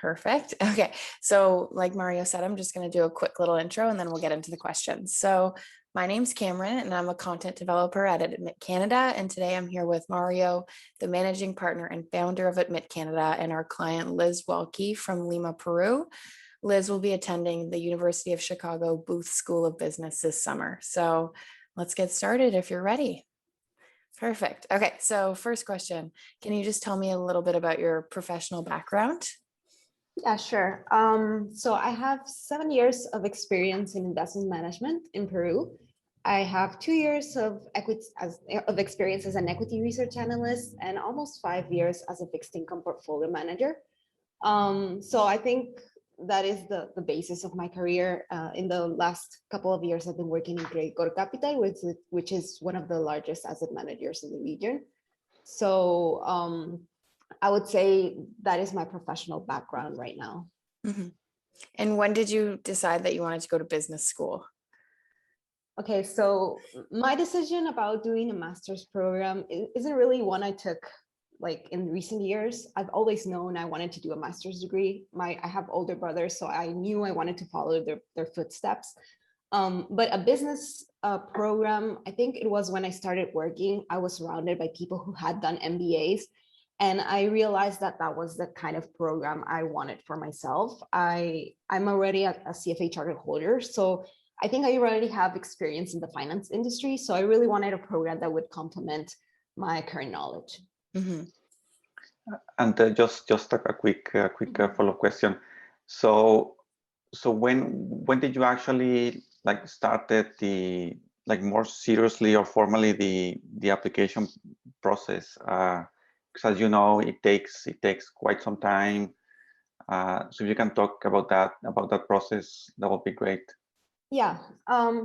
Perfect. Okay. So like Mario said, I'm just going to do a quick little intro and then we'll get into the questions. So my name's Cameron and I'm a content developer at Admit Canada. And today I'm here with Mario, the managing partner and founder of Admit Canada, and our client Liz Walqui from Lima, Peru. Liz will be attending the University of Chicago Booth School of Business this summer. So let's get started if you're ready. Perfect. Okay. So first question, can you just tell me a little bit about your professional background? Yeah, sure. So I have 7 years of experience in investment management in Peru. I have 2 years of experience as an equity research analyst and almost 5 years as a fixed income portfolio manager. So I think that is the basis of my career. In the last couple of years, I've been working in Credit Capital, which is one of the largest asset managers in the region. So I would say that is my professional background right now. Mm-hmm. And when did you decide that you wanted to go to business school? Okay, so my decision about doing a master's program isn't really one I took like in recent years. I've always known I wanted to do a master's degree. I have older brothers, so I knew I wanted to follow their footsteps. But a business program, I think it was when I started working, I was surrounded by people who had done MBAs. And I realized that that was the kind of program I wanted for myself. I'm already a CFA charter holder, so I think I already have experience in the finance industry. So I really wanted a program that would complement my current knowledge. Mm-hmm. And just a quick follow-up question. So when did you actually like started the like more seriously or formally the application process? Because as you know, it takes quite some time. So if you can talk about that process, that would be great. Yeah.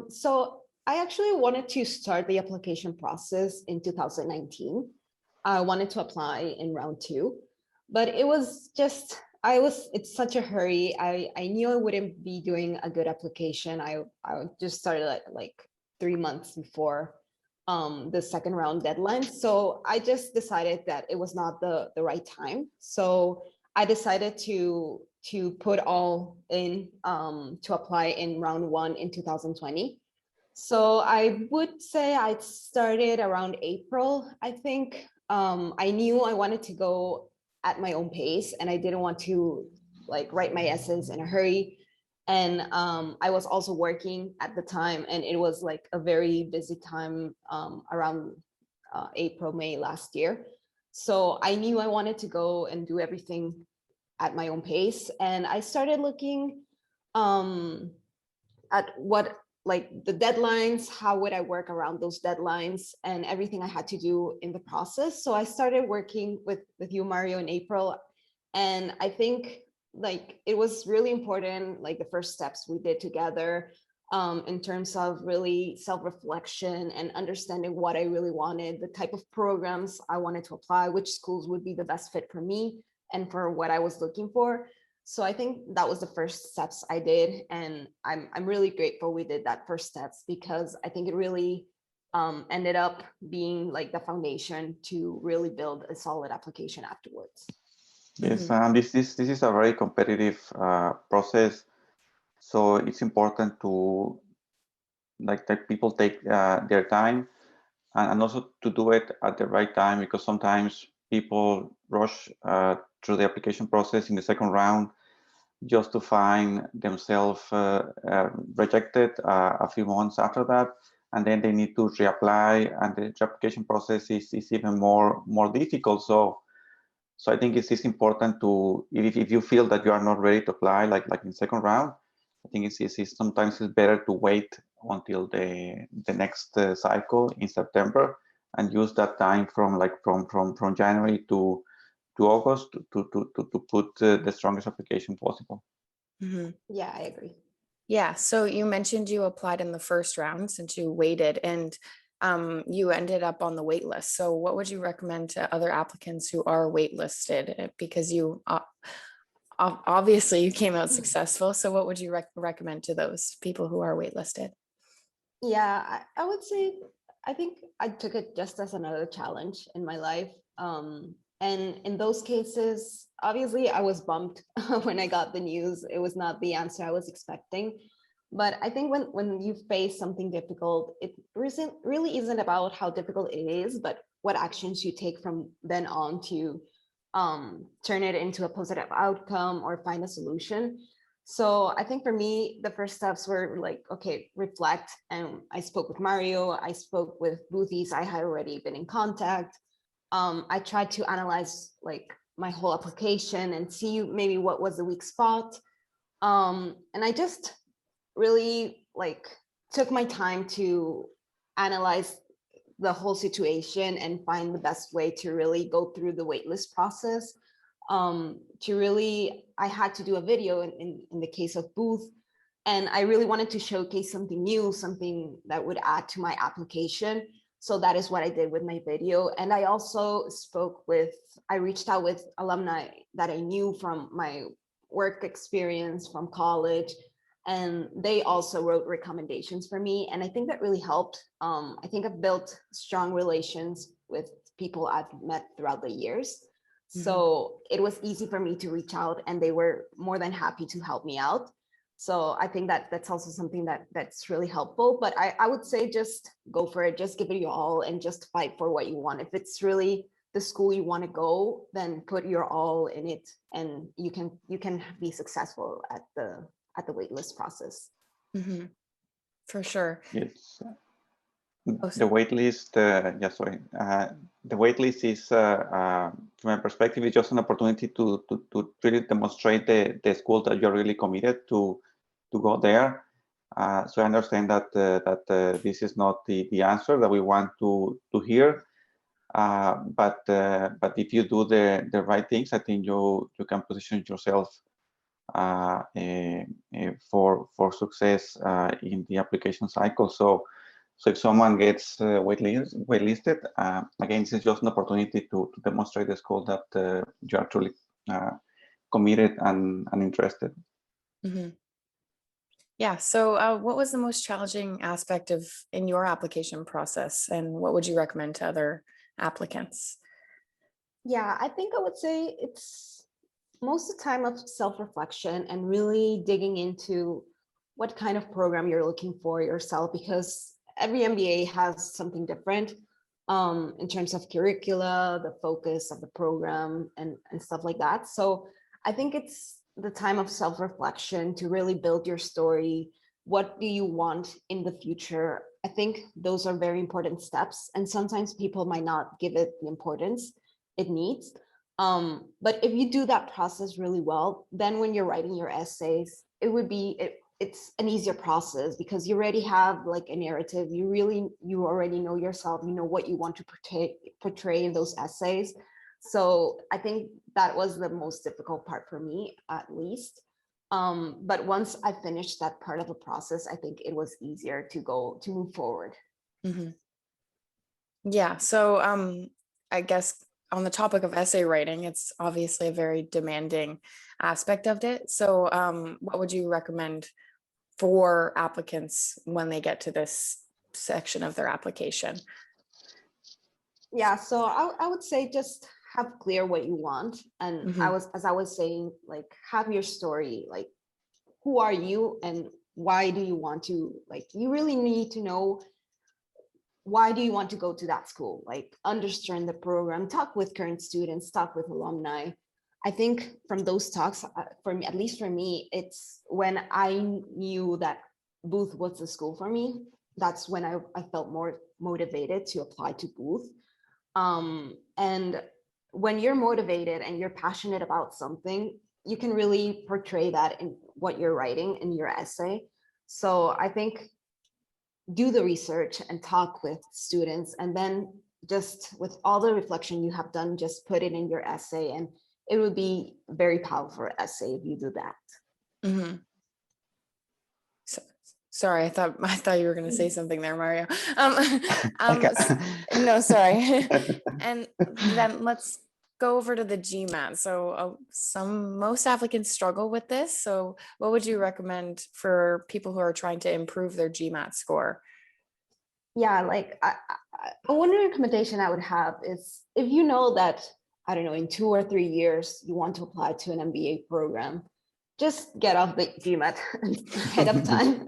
So I actually wanted to start the application process in 2019. I wanted to apply in round 2, but it was just it's such a hurry. I knew I wouldn't be doing a good application. I just started like 3 months before the second round deadline. So I just decided that it was not the right time. So I decided to put all in to apply in round 1 in 2020. So I would say I started around April, I think. I knew I wanted to go at my own pace and I didn't want to like write my essays in a hurry. And I was also working at the time, and it was like a very busy time around April, May last year. So I knew I wanted to go and do everything at my own pace. And I started looking at what like the deadlines, how would I work around those deadlines and everything I had to do in the process. So I started working with you, Mario, in April. And I think like it was really important, like the first steps we did together in terms of really self-reflection and understanding what I really wanted, the type of programs I wanted to apply, which schools would be the best fit for me and for what I was looking for. So I think that was the first steps I did. And I'm really grateful we did that first steps, because I think it really ended up being like the foundation to really build a solid application afterwards. Yes, and this is a very competitive process. So it's important to like that people take their time and also to do it at the right time, because sometimes people rush through the application process in the second round just to find themselves rejected a few months after that, and then they need to reapply, and the application process is even more difficult. So I think it's important to, if you feel that you are not ready to apply, like in second round, I think it's sometimes it's better to wait until the next cycle in September and use that time from January to August to put the strongest application possible. Mm-hmm. Yeah, I agree. Yeah. So you mentioned you applied in the first round since you waited, and you ended up on the wait list. So what would you recommend to other applicants who are waitlisted? Because you obviously you came out successful. So what would you recommend to those people who are waitlisted? Yeah, I would say I think I took it just as another challenge in my life. And in those cases, obviously I was bummed when I got the news. It was not the answer I was expecting. But I think when you face something difficult, it really isn't about how difficult it is, but what actions you take from then on to turn it into a positive outcome or find a solution. So I think for me, the first steps were like, okay, reflect. And I spoke with Mario, I spoke with Boothies I had already been in contact. I tried to analyze like my whole application and see maybe what was the weak spot. And I just really like took my time to analyze the whole situation and find the best way to really go through the waitlist process. I had to do a video in the case of Booth, and I really wanted to showcase something new, something that would add to my application. So that is what I did with my video. And I also I reached out with alumni that I knew from my work experience from college, and they also wrote recommendations for me. And I think that really helped. I think I've built strong relations with people I've met throughout the years. So it was easy for me to reach out, and they were more than happy to help me out. So I think that that's also something that's really helpful. But I would say just go for it, just give it your all, and just fight for what you want. If it's really the school you want to go, then put your all in it, and you can be successful at the waitlist process. For sure. Yes. Oh, The waitlist, the waitlist is, from my perspective, is just an opportunity to really demonstrate the school that you're really committed to go there. So I understand that this is not the answer that we want to hear, but if you do the right things, I think you can position yourself for success in the application cycle. So if someone gets waitlisted, again, this is just an opportunity to demonstrate the school that you are truly committed and interested. Yeah. So what was the most challenging aspect in your application process, and what would you recommend to other applicants? Yeah, I think I would say it's most of the time of self-reflection and really digging into what kind of program you're looking for yourself, because every MBA has something different in terms of curricula, the focus of the program, and stuff like that. So I think it's the time of self-reflection to really build your story. What do you want in the future? I think those are very important steps, and sometimes people might not give it the importance it needs. But if you do that process really well, then when you're writing your essays, it's an easier process because you already have like a narrative. You already know yourself, you know what you want to portray in those essays. So I think that was the most difficult part for me, at least. But once I finished that part of the process, I think it was easier to move forward. Yeah. So I guess on the topic of essay writing, it's obviously a very demanding aspect of it. So what would you recommend for applicants when they get to this section of their application? Yeah, so I would say just have clear what you want. And as I was saying, like have your story, like who are you and why do you want to, like you really need to know why do you want to go to that school, like understand the program, talk with current students, talk with alumni. I think from those talks, for me, at least for me, it's when I knew that Booth was the school for me. That's when I felt more motivated to apply to Booth. And when you're motivated and you're passionate about something, you can really portray that in what you're writing in your essay. So I think do the research and talk with students, and then just with all the reflection you have done, just put it in your essay, and it would be a very powerful essay if you do that. Sorry, I thought you were going to say something there, Mario. Okay. No, sorry. And then let's go over to the GMAT. So most applicants struggle with this. So what would you recommend for people who are trying to improve their GMAT score? Yeah, like one recommendation I would have is if you know that I don't know, in 2 or 3 years, you want to apply to an MBA program, just get off the GMAT ahead of time.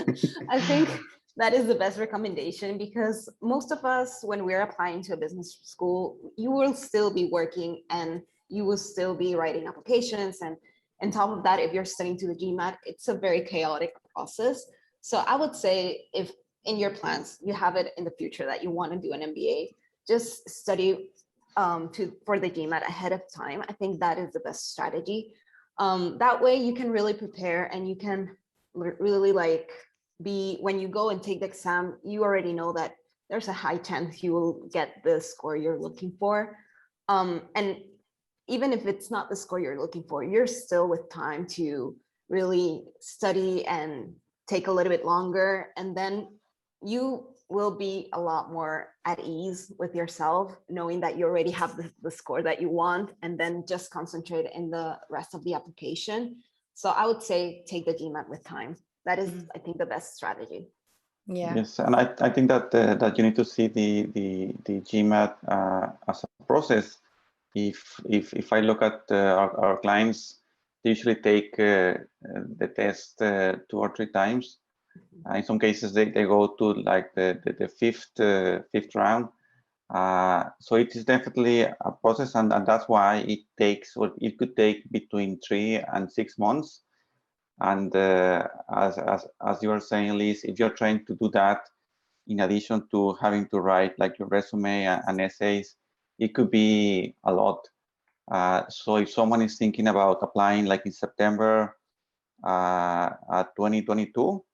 I think that is the best recommendation, because most of us, when we're applying to a business school, you will still be working and you will still be writing applications. And on top of that, if you're studying to the GMAT, it's a very chaotic process. So I would say, if in your plans, you have it in the future that you want to do an MBA, just study for the GMAT ahead of time. I think that is the best strategy. That way you can really prepare, and you can really when you go and take the exam, you already know that there's a high chance you will get the score you're looking for. And even if it's not the score you're looking for, you're still with time to really study and take a little bit longer. And then you will be a lot more at ease with yourself, knowing that you already have the score that you want, and then just concentrate in the rest of the application. So I would say take the GMAT with time. That is, I think, the best strategy. Yeah. Yes, and I think that that you need to see the GMAT as a process. If I look at our clients, they usually take the test 2 or 3 times. In some cases, they go to like the fifth round. So it is definitely a process, and that's why it takes, or it could take between 3 and 6 months. And as you were saying, Liz, if you're trying to do that in addition to having to write like your resume and essays, it could be a lot. So if someone is thinking about applying like in September 2022,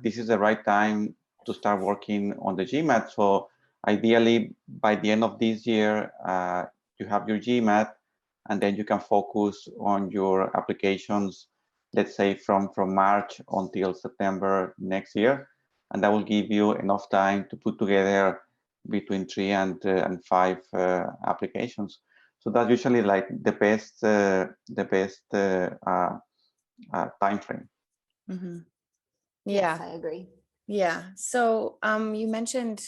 this is the right time to start working on the GMAT. So ideally, by the end of this year, you have your GMAT, and then you can focus on your applications, let's say from March until September next year. And that will give you enough time to put together between 3 and 5 applications. So that's usually like the best time frame. Mm-hmm. Yes, I agree. Yeah. So you mentioned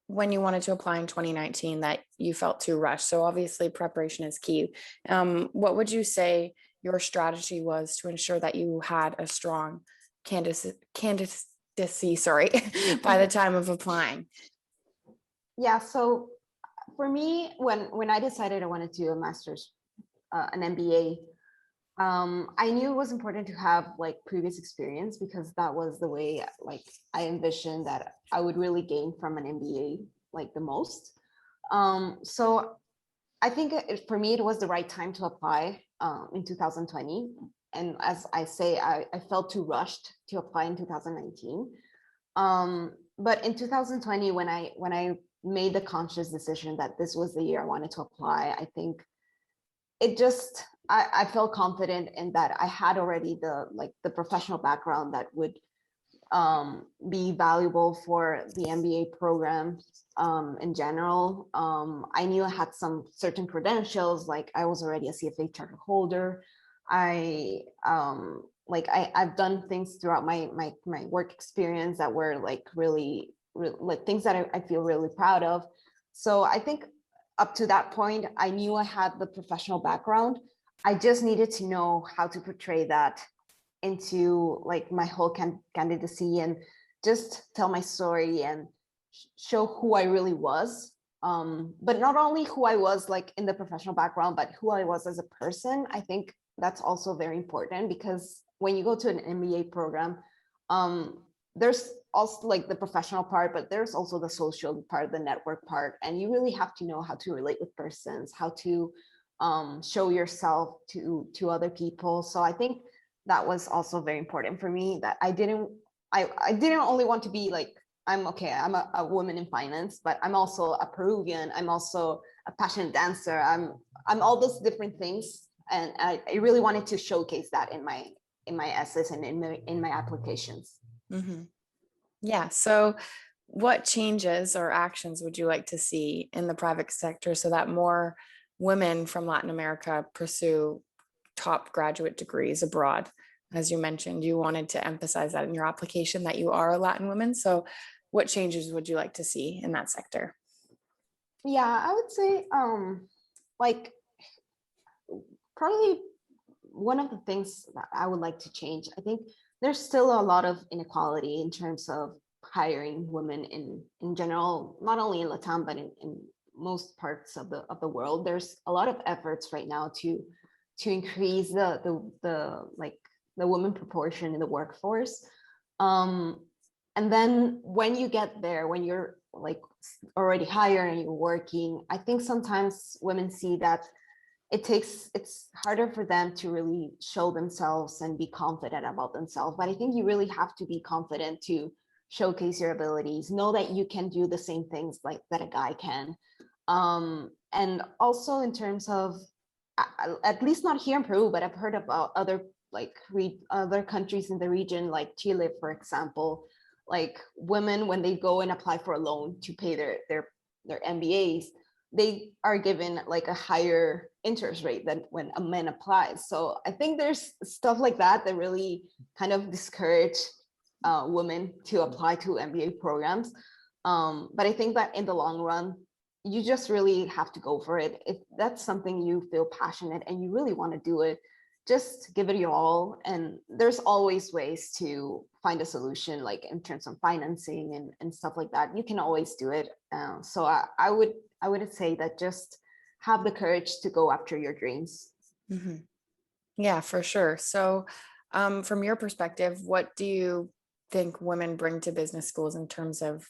when you wanted to apply in 2019 that you felt too rushed. So obviously preparation is key. What would you say your strategy was to ensure that you had a strong candidacy, sorry, by the time of applying? Yeah, so for me, when I decided I wanted to do a master's, an MBA, I knew it was important to have like previous experience, because that was the way like I envisioned that I would really gain from an MBA like the most. So I think for me, it was the right time to apply in 2020. And as I say, I felt too rushed to apply in 2019. But in 2020, when I made the conscious decision that this was the year I wanted to apply, I think it just, I felt confident in that I had already the professional background that would be valuable for the MBA program in general. I knew I had some certain credentials, like I was already a CFA charter holder. I've done things throughout my work experience that were like really like things that I feel really proud of. So I think up to that point, I knew I had the professional background. I just needed to know how to portray that into like my whole candidacy, and just tell my story and show who I really was. But not only who I was like in the professional background, but who I was as a person. I think that's also very important, because when you go to an MBA program, there's also like the professional part, but there's also the social part, the network part, and you really have to know how to relate with persons, how to show yourself to other people. So I think that was also very important for me, that I didn't only want to be like, I'm a woman in finance, but I'm also a Peruvian, I'm also a passionate dancer, I'm all those different things, and I really wanted to showcase that in my essays and in my applications. Mm-hmm. Yeah. So what changes or actions would you like to see in the private sector so that more women from Latin America pursue top graduate degrees abroad? As you mentioned, you wanted to emphasize that in your application, that you are a Latin woman. So what changes would you like to see in that sector? Yeah, I would say like probably one of the things that I would like to change, I think there's still a lot of inequality in terms of hiring women in general, not only in Latam, but in most parts of the world. There's a lot of efforts right now to increase the women proportion in the workforce. And then when you get there, when you're like already hired and you're working, I think sometimes women see that it's harder for them to really show themselves and be confident about themselves. But I think you really have to be confident to showcase your abilities, know that you can do the same things like that a guy can. And also in terms of, at least not here in Peru, but I've heard about other other countries in the region, like Chile, for example, like women, when they go and apply for a loan to pay their MBAs, they are given like a higher interest rate than when a man applies. So I think there's stuff like that that really kind of discourage women to apply to MBA programs. But I think that in the long run, you just really have to go for it. If that's something you feel passionate and you really want to do it, just give it your all. And there's always ways to find a solution, like in terms of financing and stuff like that. You can always do it. So I would say that just have the courage to go after your dreams. Mm-hmm. Yeah, for sure. So from your perspective, what do you think women bring to business schools in terms of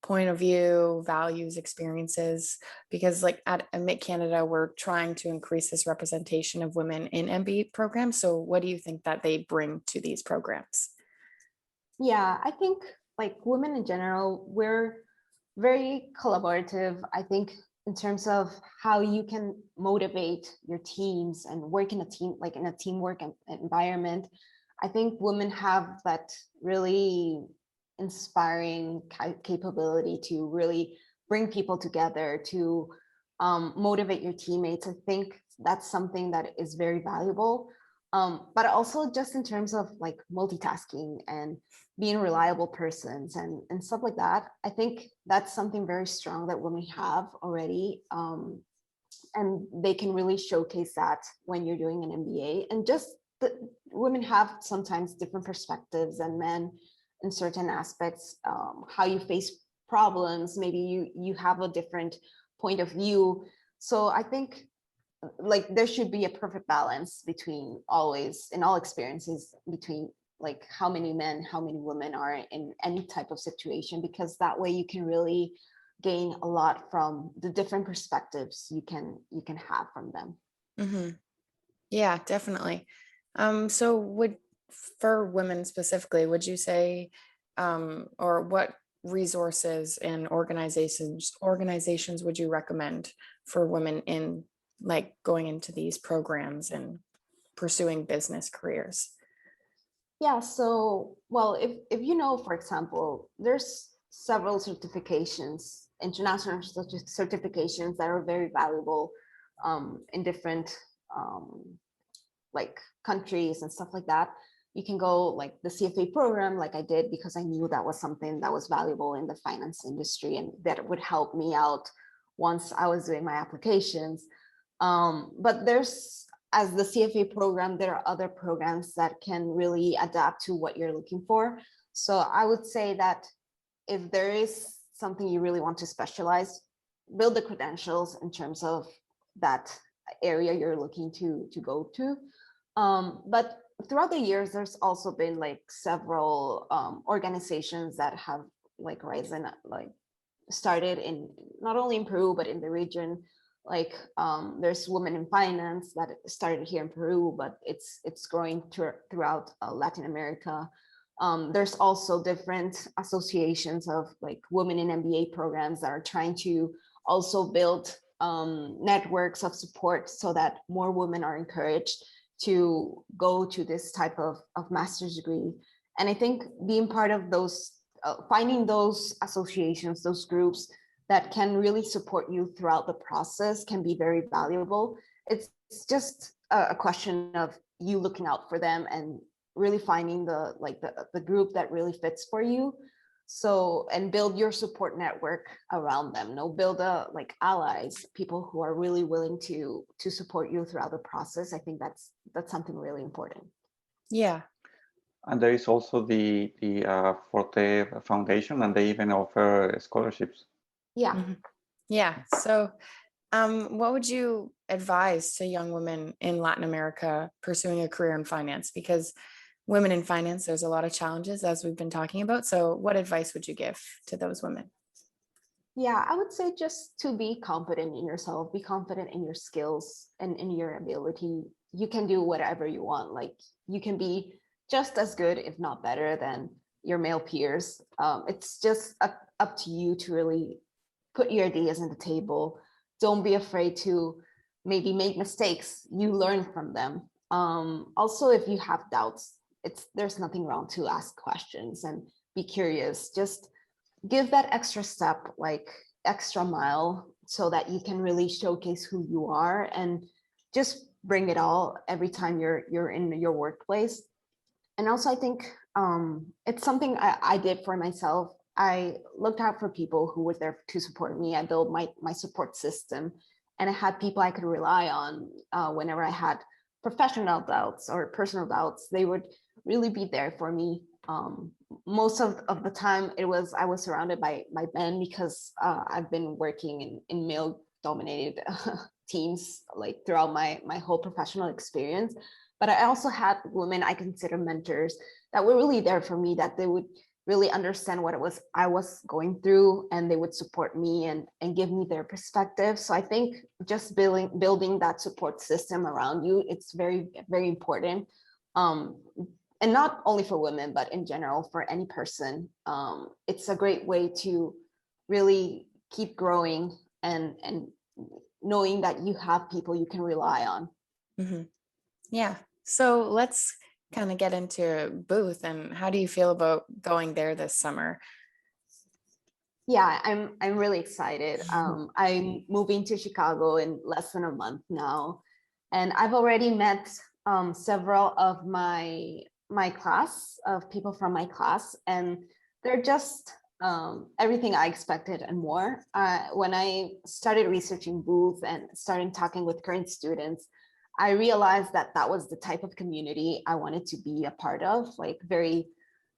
point of view, values, experiences? Because like at Admit Canada, we're trying to increase this representation of women in MBA programs. So what do you think that they bring to these programs? Yeah, I think like women in general, we're very collaborative. I think in terms of how you can motivate your teams and work in a team, like in a teamwork environment, I think women have that really inspiring capability to really bring people together, to motivate your teammates. I think that's something that is very valuable. But also just in terms of like multitasking and being reliable persons and stuff like that, I think that's something very strong that women have already. And they can really showcase that when you're doing an MBA. And just women have sometimes different perspectives than men in certain aspects, how you face problems, maybe you have a different point of view. So I think like there should be a perfect balance between always in all experiences between like how many men, how many women are in any type of situation, because that way you can really gain a lot from the different perspectives you can have from them. Mm-hmm. Yeah, definitely. So for women specifically, would you say, or what resources and organizations would you recommend for women in like going into these programs and pursuing business careers? Yeah, so well, if you know, for example, there's several certifications, international certifications that are very valuable in different like countries and stuff like that. You can go like the CFA program, like I did, because I knew that was something that was valuable in the finance industry and that would help me out once I was doing my applications. But there's, as the CFA program, there are other programs that can really adapt to what you're looking for. So I would say that if there is something you really want to specialize, build the credentials in terms of that area you're looking to go to. But throughout the years, there's also been like several organizations that have like risen, like started in not only in Peru, but in the region. Like there's Women in Finance that started here in Peru, but it's growing throughout Latin America. There's also different associations of like women in MBA programs that are trying to also build networks of support so that more women are encouraged to go to this type of master's degree. And I think being part of those, finding those associations, those groups that can really support you throughout the process can be very valuable. It's just a question of you looking out for them and really finding the group that really fits for you. So, and build your support network around them. Build like allies, people who are really willing to support you throughout the process. I think that's something really important. Yeah. And there is also the Forte Foundation, and they even offer scholarships. Yeah. Mm-hmm. Yeah. So what would you advise to young women in Latin America pursuing a career in finance? Because women in finance, there's a lot of challenges, as we've been talking about. So what advice would you give to those women? Yeah, I would say just to be confident in yourself, be confident in your skills and in your ability. You can do whatever you want. Like, you can be just as good, if not better, than your male peers. It's just up to you to really put your ideas on the table. Don't be afraid to maybe make mistakes. You learn from them. Also, if you have doubts, there's nothing wrong to ask questions and be curious. Just give that extra step, like extra mile, so that you can really showcase who you are and just bring it all every time you're in your workplace. And also, I think it's something I did for myself. I looked out for people who were there to support me. I built my support system, and I had people I could rely on whenever I had professional doubts or personal doubts. They would really be there for me. Most of the time, I was surrounded by men, because I've been working in male dominated teams like throughout my whole professional experience. But I also had women I consider mentors that were really there for me, that they would really understand what I was going through, and they would support me and give me their perspective. So I think just building that support system around you, it's very, very important. And not only for women, but in general, for any person. It's a great way to really keep growing and knowing that you have people you can rely on. Mm-hmm. Yeah. So let's kind of get into Booth, and how do you feel about going there this summer? Yeah, I'm really excited. I'm moving to Chicago in less than a month now, and I've already met several of my class, of people from my class, and they're just everything I expected and more. When I started researching Booth and started talking with current students, I realized that was the type of community I wanted to be a part of, like very,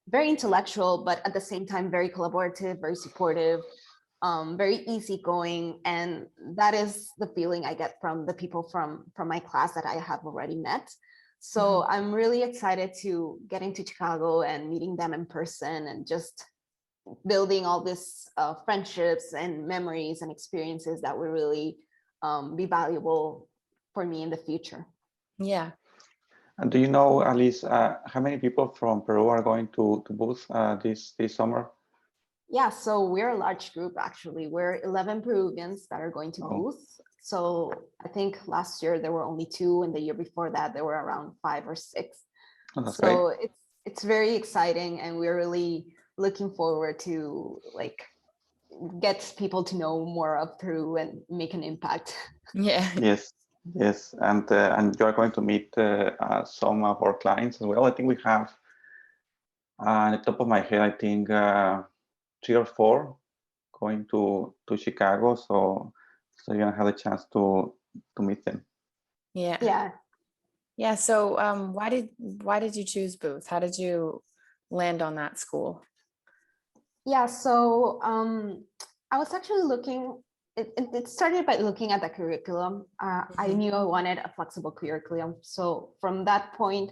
very intellectual, but at the same time, very collaborative, very supportive, very easygoing. And that is the feeling I get from the people from my class that I have already met. So I'm really excited to get into Chicago and meeting them in person, and just building all this friendships and memories and experiences that will really be valuable for me in the future. Yeah. And do you know, Alice, how many people from Peru are going to Booth this summer? Yeah, so we're a large group, actually. We're 11 Peruvians that are going to Booth. So I think last year there were only 2, and the year before that there were around 5 or 6. Oh, so it's very exciting, and we're really looking forward to like get people to know more of Peru and make an impact. Yeah. Yes, and you are going to meet some of our clients as well. I think we have, on the top of my head, I think 3 or 4 going to Chicago. So you're gonna have a chance to meet them. Yeah. So why did you choose Booth? How did you land on that school? Yeah, so I was actually looking. It started by looking at the curriculum. I knew I wanted a flexible curriculum. So from that point,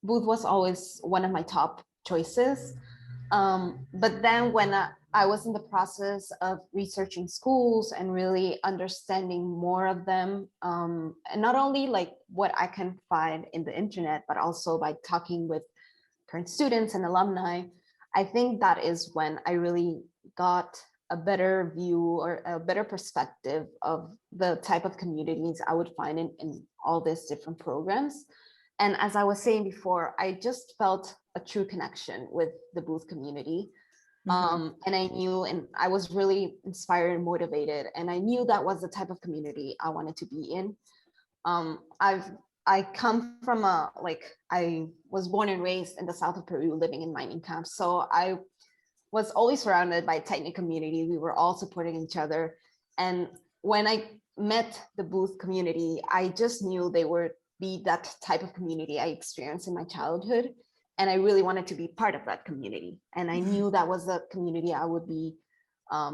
Booth was always one of my top choices. But then when I was in the process of researching schools and really understanding more of them, and not only like what I can find in the internet, but also by talking with current students and alumni, I think that is when I really got a better view or a better perspective of the type of communities I would find in all these different programs. And as I was saying before, I just felt a true connection with the Booth community. And I knew, and I was really inspired and motivated, and I knew that was the type of community I wanted to be in. I come from I was born and raised in the south of Peru, living in mining camps. So I was always surrounded by a tight-knit community. We were all supporting each other. And when I met the Booth community, I just knew they would be that type of community I experienced in my childhood. And I really wanted to be part of that community. And I knew that was the community I would be, I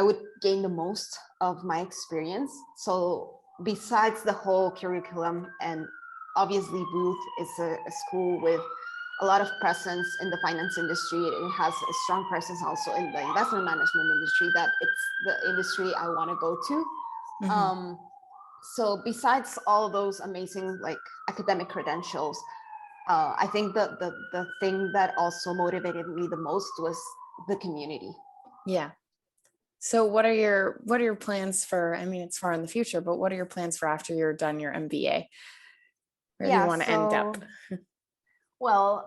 would gain the most of my experience. So besides the whole curriculum, and obviously Booth is a school with a lot of presence in the finance industry. It has a strong presence also in the investment management industry, that it's the industry I want to go to. So besides all those amazing like academic credentials, I think the thing that also motivated me the most was the community. Yeah. So what are your plans for, I mean, it's far in the future, but what are your plans for after you're done your MBA? Where do you want to end up? Well,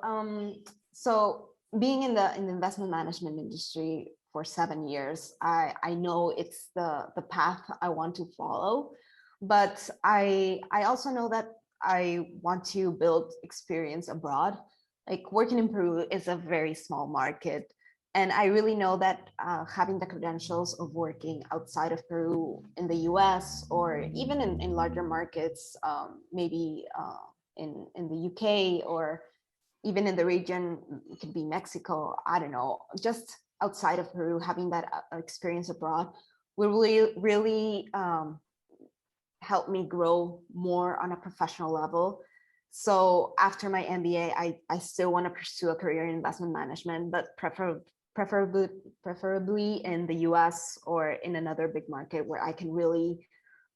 so being in the investment management industry for 7 years, I know it's the path I want to follow, but I also know that I want to build experience abroad. Like working in Peru is a very small market. And I really know that having the credentials of working outside of Peru in the US, or even in larger markets, maybe in the UK, or even in the region, it could be Mexico, I don't know, just outside of Peru, having that experience abroad will really help me grow more on a professional level. So after my MBA, I still want to pursue a career in investment management, but preferably in the US or in another big market where I can really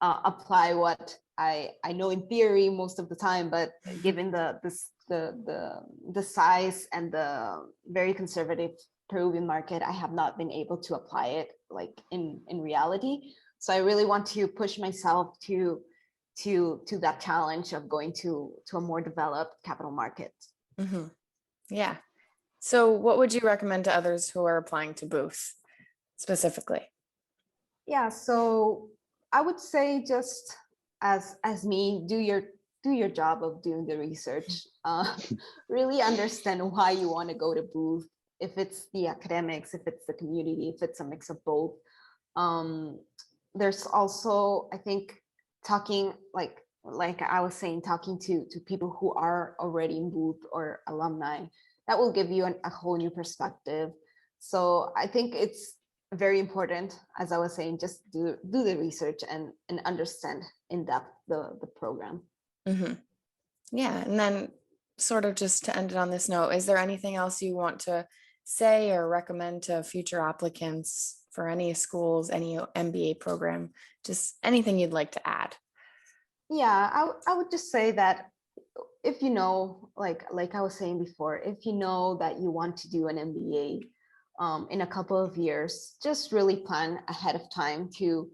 apply what I know in theory most of the time, but given the size and the very conservative Peruvian market, I have not been able to apply it like in reality. So I really want to push myself to that challenge of going to a more developed capital market. Yeah. So what would you recommend to others who are applying to Booth specifically? Yeah, so I would say just as me, do your job of doing the research. Really understand why you want to go to Booth. If it's the academics, if it's the community, if it's a mix of both. There's also, I think, talking like I was saying, talking to people who are already in Booth or alumni, that will give you a whole new perspective. So I think it's very important, as I was saying, just do the research and understand in depth the program. Yeah, and then sort of just to end it on this note, is there anything else you want to say or recommend to future applicants for any schools, any MBA program, just anything you'd like to add? Yeah, I would just say that if you know, like I was saying before, if you know that you want to do an MBA in a couple of years, just really plan ahead of time to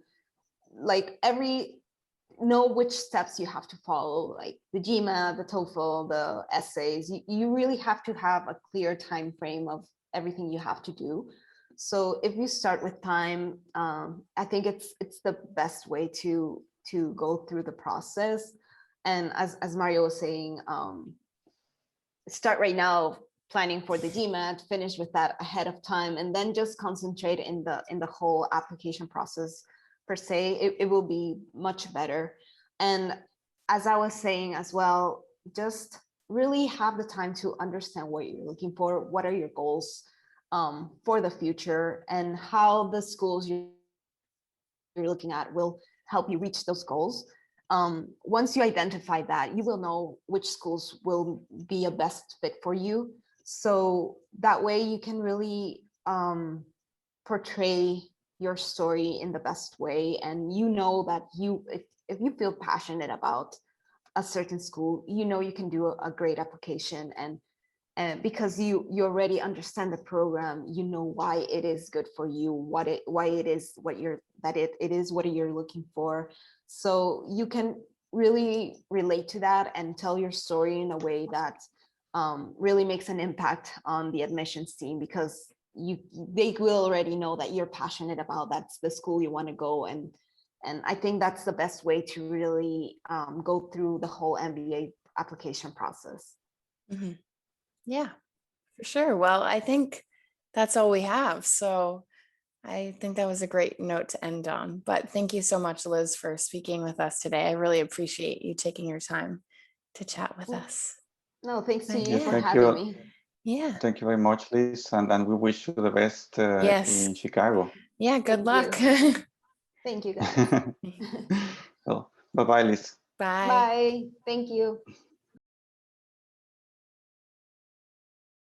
know which steps you have to follow, like the GMAT, the TOEFL, the essays. You really have to have a clear time frame of everything you have to do. So if you start with time, I think it's the best way to go through the process. And as Mario was saying, start right now planning for the GMAT, finish with that ahead of time, and then just concentrate in the whole application process per se. It will be much better. And as I was saying as well, just really have the time to understand what you're looking for, what are your goals for the future, and how the schools you're looking at will help you reach those goals. Once you identify that, you will know which schools will be a best fit for you. So that way you can really portray your story in the best way. And you know that if you feel passionate about a certain school, you know you can do a great application. And because you already understand the program, you know why it is good for you, why it is what you're looking for. So you can really relate to that and tell your story in a way that really makes an impact on the admissions team, because they will already know that you're passionate about that's the school you want to go. And I think that's the best way to really go through the whole MBA application process. Yeah, For sure. Well, I think that's all we have. So I think that was a great note to end on. But thank you so much, Liz, for speaking with us today. I really appreciate you taking your time to chat with us. No, thanks to But you for yeah. Thank having you. me. Yeah. Thank you very much, Liz, and we wish you the best Yes. in Chicago. Yeah. Good Thank luck. Thank you, guys. Well, bye-bye, Liz. Bye. Bye. Thank you.